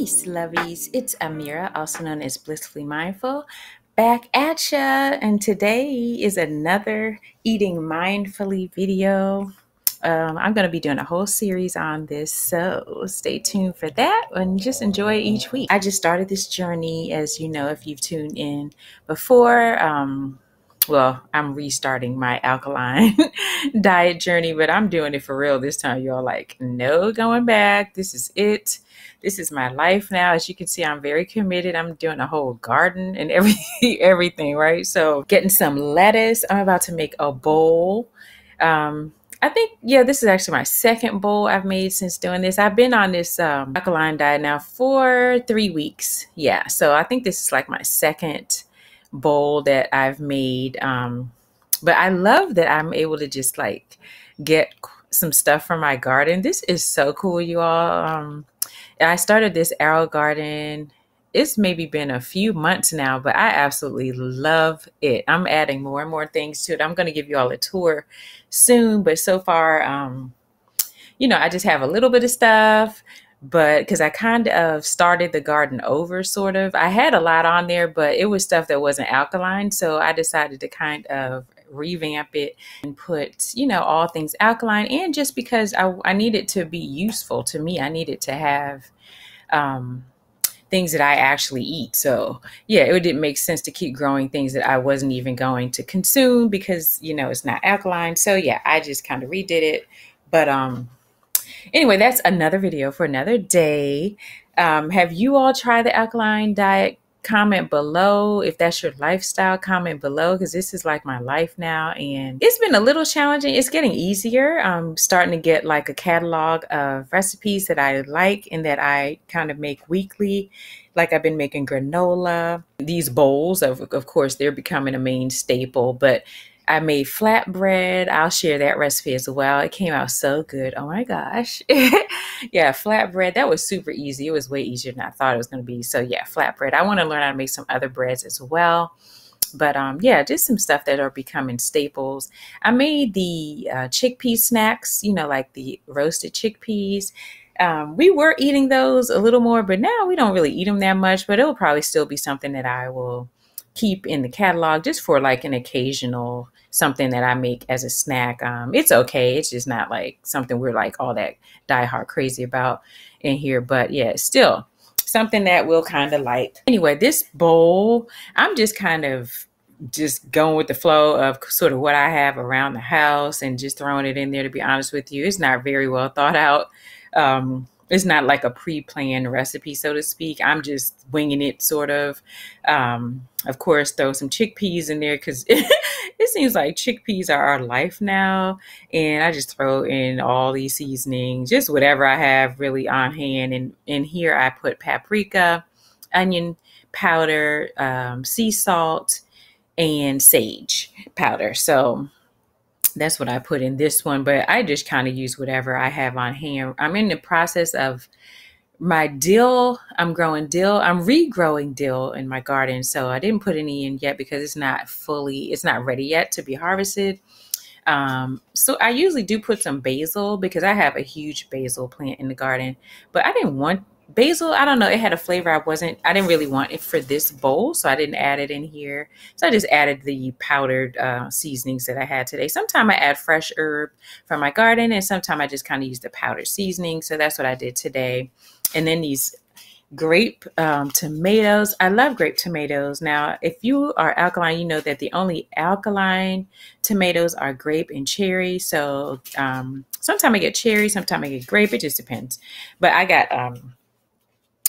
Peace, lovies. It's Amira, also known as Blissfully Mindful, back at ya. And today is another eating mindfully video. I'm going to be doing a whole series on this, so stay tuned for that and just enjoy each week. I just started this journey, as you know, if you've tuned in before. Well, I'm restarting my alkaline diet journey, but I'm doing it for real this time, y'all. Like, no going back. This is it. This is my life now. As you can see, I'm very committed. I'm doing a whole garden and everything, right? So getting some lettuce. I'm about to make a bowl. I think, yeah, this is actually my second bowl I've made since doing this. I've been on this alkaline diet now for 3 weeks. Yeah, so I think this is like my second bowl that I've made. But I love that I'm able to just like get some stuff from my garden. This is so cool, you all. I started this arrow garden. It's maybe been a few months now, but I absolutely love it. I'm adding more and more things to it. I'm going to give you all a tour soon, but so far, I just have a little bit of stuff, but because I kind of started the garden over, sort of. I had a lot on there, but it was stuff that wasn't alkaline. So I decided to kind of revamp it and put, all things alkaline. And just because I needed to be useful to me, I needed to have things that I actually eat. So yeah, it didn't make sense to keep growing things that I wasn't even going to consume because, it's not alkaline. So yeah, I just kind of redid it. But anyway, that's another video for another day. Have you all tried the alkaline diet? Comment below if that's your lifestyle. Comment below, because this is like my life now, and it's been a little challenging. It's getting easier. I'm starting to get like a catalog of recipes that I like and that I kind of make weekly. Like I've been making granola. These bowls, of course, they're becoming a main staple, but I made flatbread. I'll share that recipe as well. It came out so good. Oh my gosh. Yeah, flatbread. That was super easy. It was way easier than I thought it was going to be. So yeah, flatbread. I want to learn how to make some other breads as well. But yeah, just some stuff that are becoming staples. I made the chickpea snacks, like the roasted chickpeas. We were eating those a little more, but now we don't really eat them that much. But it'll probably still be something that I will keep in the catalog just for like an occasional something that I make as a snack. It's okay. It's just not like something we're like all that diehard crazy about in here. But yeah, still something that we'll kind of like. Anyway, this bowl, I'm just kind of just going with the flow of sort of what I have around the house and just throwing it in there, to be honest with you. It's not very well thought out. It's not like a pre-planned recipe, so to speak. I'm just winging it, sort of. Of course, throw some chickpeas in there because it seems like chickpeas are our life now. And I just throw in all these seasonings, just whatever I have really on hand. And in here, I put paprika, onion powder, sea salt, and sage powder. So that's what I put in this one, but I just kind of use whatever I have on hand. I'm in the process of my dill. I'm growing dill. I'm regrowing dill in my garden. So I didn't put any in yet because it's not ready yet to be harvested. So I usually do put some basil because I have a huge basil plant in the garden, but I didn't want basil. I don't know. It had a flavor I didn't really want it for this bowl. So I didn't add it in here. So I just added the powdered seasonings that I had today. Sometimes I add fresh herb from my garden and sometimes I just kind of use the powdered seasoning. So that's what I did today. And then these grape tomatoes. I love grape tomatoes. Now, if you are alkaline, you know that the only alkaline tomatoes are grape and cherry. So sometimes I get cherry, sometimes I get grape. It just depends. But I got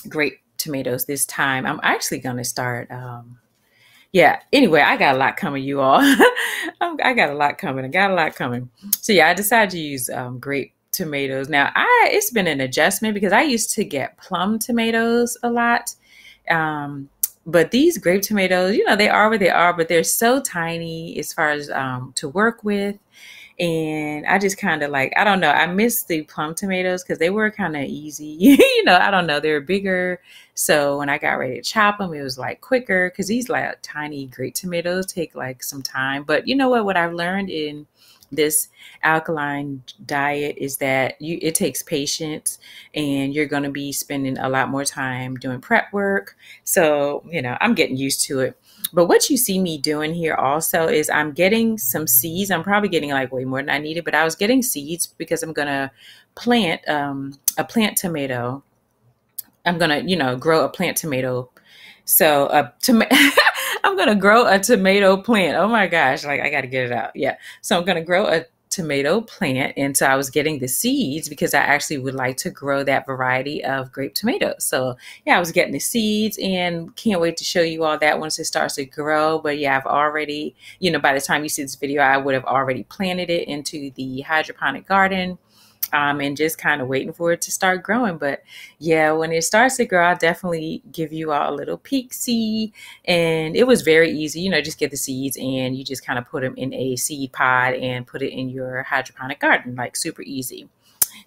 grape tomatoes this time. I'm actually going to start. Anyway, I got a lot coming, you all. I got a lot coming. So yeah, I decided to use grape tomatoes. Now it's been an adjustment because I used to get plum tomatoes a lot. But these grape tomatoes, they are what they are, but they're so tiny as far as to work with. And I just kind of like, I don't know, I miss the plum tomatoes because they were kind of easy. I don't know, they're bigger. So when I got ready to chop them, it was like quicker because these like tiny grape tomatoes take like some time. But you know what I've learned in this alkaline diet is that it takes patience, and you're going to be spending a lot more time doing prep work. So, I'm getting used to it. But what you see me doing here also is I'm getting some seeds. I'm probably getting like way more than I needed, but I was getting seeds because I'm going to plant a plant tomato. I'm going to, grow a plant tomato. So I'm going to grow a tomato plant. Oh my gosh. Like I got to get it out. Yeah. So I'm going to grow a tomato plant. And so I was getting the seeds because I actually would like to grow that variety of grape tomatoes. So yeah, I was getting the seeds and can't wait to show you all that once it starts to grow. But yeah, I've already, by the time you see this video, I would have already planted it into the hydroponic garden. And just kind of waiting for it to start growing. But yeah, when it starts to grow, I'll definitely give you all a little peek see. And it was very easy, just get the seeds and you just kind of put them in a seed pod and put it in your hydroponic garden, like super easy.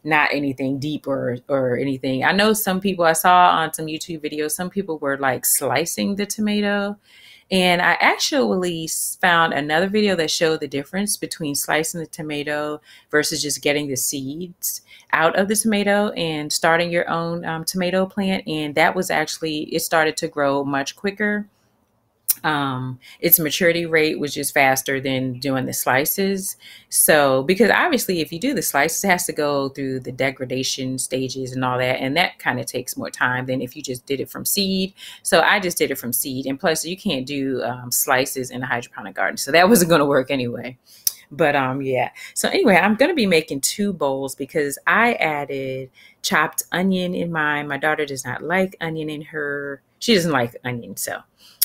Not anything deep or anything. I know some people, I saw on some YouTube videos, some people were like slicing the tomato. And I actually found another video that showed the difference between slicing the tomato versus just getting the seeds out of the tomato and starting your own tomato plant. And that was actually, it started to grow much quicker. Its maturity rate was just faster than doing the slices. So, because obviously if you do the slices, it has to go through the degradation stages and all that. And that kind of takes more time than if you just did it from seed. So I just did it from seed. And plus you can't do slices in a hydroponic garden. So that wasn't going to work anyway. But yeah. So anyway, I'm going to be making 2 bowls because I added chopped onion in mine. My daughter does not like onion in her. She doesn't like onion. So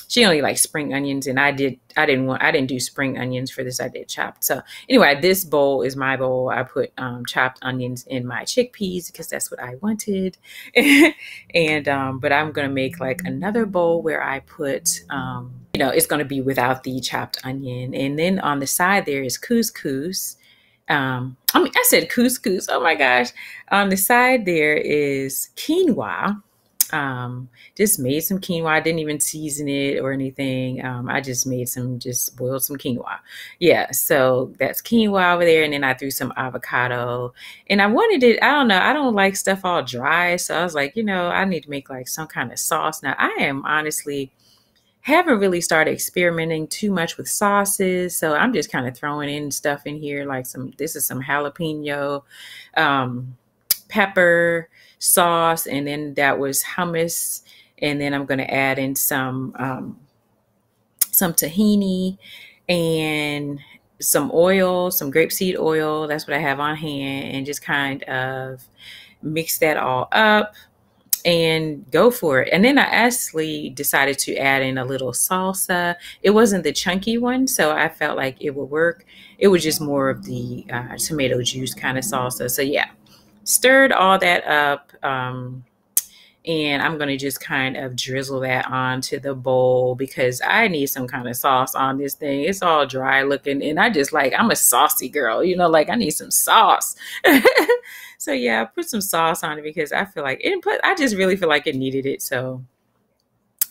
she only likes spring onions, and I didn't do spring onions for this. I did chopped. So anyway, this bowl is my bowl. I put chopped onions in my chickpeas because that's what I wanted. And but I'm gonna make like another bowl where I put it's gonna be without the chopped onion, and then on the side there is couscous. I said couscous. Oh my gosh! On the side there is quinoa. Just made some quinoa. I didn't even season it or anything. I just boiled some quinoa. Yeah, so that's quinoa over there. And then I threw some avocado. And I wanted it, I don't know, I don't like stuff all dry. So I was like, I need to make like some kind of sauce. Now, I am honestly haven't really started experimenting too much with sauces. So I'm just kind of throwing in stuff in here, like this is some jalapeno, pepper sauce, and then that was hummus, and then I'm going to add in some tahini and some oil, some grapeseed oil. That's what I have on hand, and just kind of mix that all up and go for it. And then I actually decided to add in a little salsa. It wasn't the chunky one, so I felt like it would work. It was just more of the tomato juice kind of salsa. So yeah, stirred all that up, and I'm going to just kind of drizzle that onto the bowl because I need some kind of sauce on this thing. It's all dry looking, and I'm a saucy girl, like I need some sauce. So yeah, I put some sauce on it because I feel like I just really feel like it needed it. So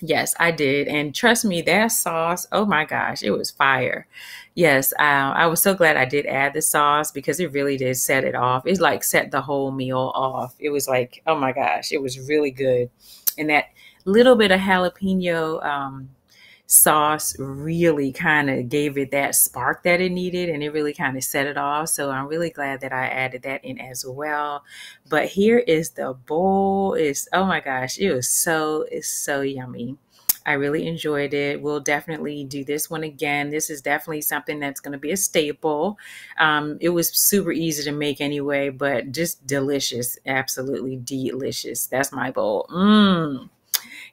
yes, I did. And trust me, that sauce, oh my gosh, it was fire. Yes, I was so glad I did add the sauce because it really did set it off. It like set the whole meal off. It was like, oh my gosh, it was really good. And that little bit of jalapeno sauce really kind of gave it that spark that it needed, and it really kind of set it off. So I'm really glad that I added that in as well. But here is the bowl. Oh my gosh, it's so yummy. I really enjoyed it. We'll definitely do this one again. This is definitely something that's going to be a staple. It was super easy to make anyway, but just delicious. Absolutely delicious. That's my bowl.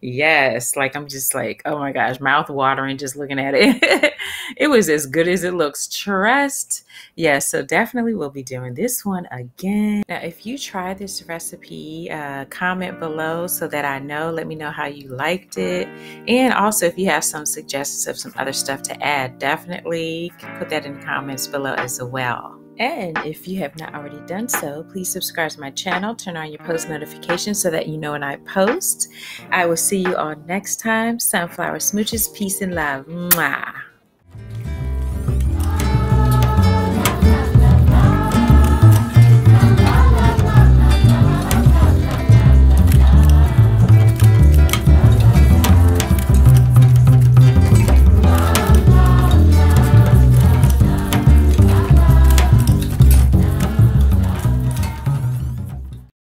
Yes, like I'm just like, oh my gosh, mouth watering just looking at it. It was as good as it looks. Trust. Yes, so definitely we'll be doing this one again. Now, if you try this recipe, comment below so that I know. Let me know how you liked it. And also, if you have some suggestions of some other stuff to add, definitely put that in the comments below as well. And if you have not already done so, please subscribe to my channel, turn on your post notifications so that you know when I post. I will see you all next time. Sunflower smooches, peace and love. Mwah.